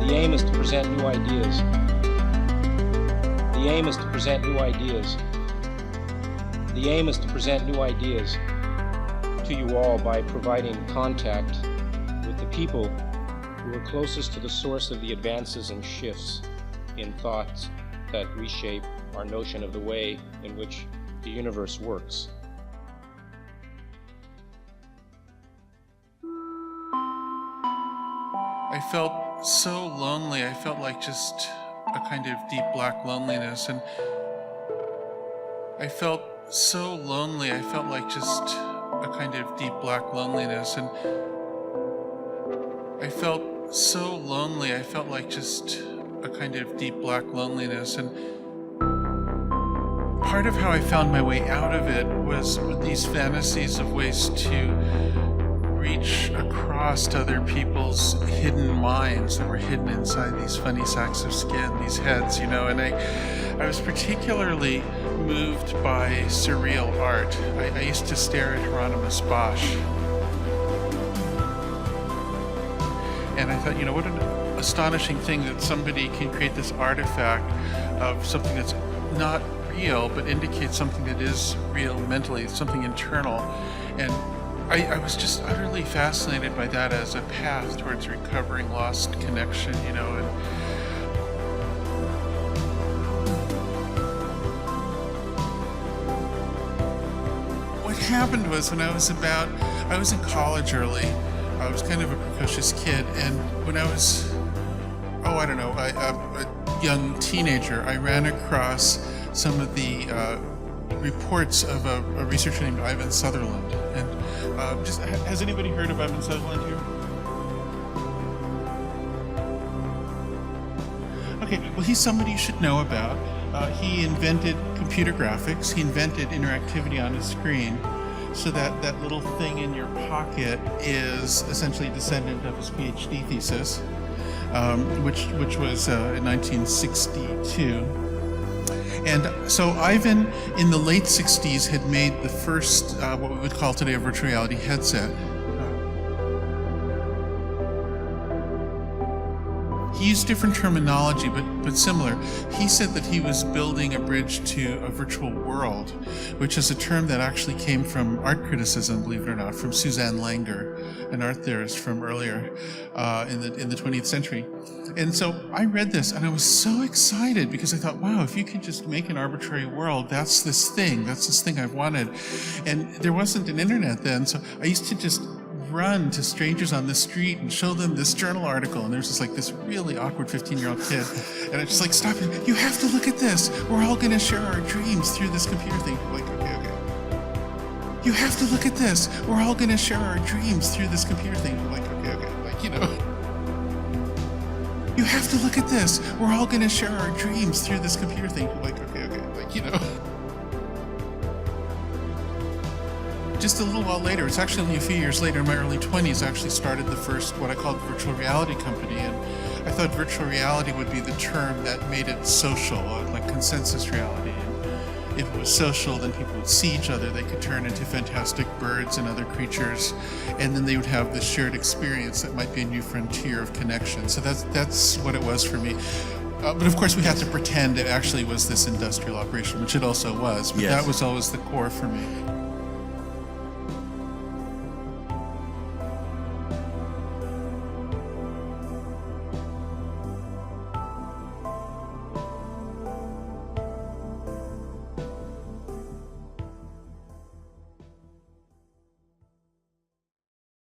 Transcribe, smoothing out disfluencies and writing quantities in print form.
The aim is to present new ideas. The aim is to present new ideas. The aim is to present new ideas to you all by providing contact with the people who are closest to the source of the advances and shifts in thoughts that reshape our notion of the way in which the universe works. I felt so lonely. I felt like just a kind of deep black loneliness, and I felt so lonely. I felt like just a kind of deep black loneliness, and I felt so lonely. I felt like just a kind of deep black loneliness, and part of how I found my way out of it was with these fantasies of ways to reach across to other people's hidden minds that were hidden inside these funny sacks of skin, these heads, and I was particularly moved by surreal art. I used to stare at Hieronymus Bosch, and I thought, what an astonishing thing that somebody can create this artifact of something that's not real, but indicates something that is real mentally, something internal. And I was just utterly fascinated by that as a path towards recovering lost connection, and what happened was when I was in college early. I was kind of a precocious kid, and when I was, a young teenager, I ran across some of the reports of a researcher named Ivan Sutherland. And has anybody heard of Ivan Sutherland here? Okay, well, he's somebody you should know about. He invented computer graphics. He invented interactivity on a screen, so that little thing in your pocket is essentially a descendant of his PhD thesis, which was in 1962. And so Ivan, in the late 60s, had made the first, what we would call today a virtual reality headset. He used different terminology, but similar. He said that he was building a bridge to a virtual world, which is a term that actually came from art criticism, believe it or not, from Suzanne Langer, an art theorist from earlier in the 20th century. And so I read this and I was so excited because I thought, wow, if you could just make an arbitrary world, that's this thing I've wanted. And there wasn't an internet then, so I used to just run to strangers on the street and show them this journal article, and there's this really awkward 15-year-old kid, and I just stop it. You have to look at this. We're all going to share our dreams through this computer thing. I'm like, okay. You have to look at this. We're all going to share our dreams through this computer thing. I'm like, okay. You have to look at this. We're all going to share our dreams through this computer thing. I'm like, okay. Just a little while later, it's actually only a few years later, in my early 20s, I actually started the first, what I called virtual reality company. And I thought virtual reality would be the term that made it social, like consensus reality. And if it was social, then people would see each other. They could turn into fantastic birds and other creatures. And then they would have this shared experience that might be a new frontier of connection. So that's what it was for me. But of course, we had to pretend it actually was this industrial operation, which it also was. But yes, that was always the core for me.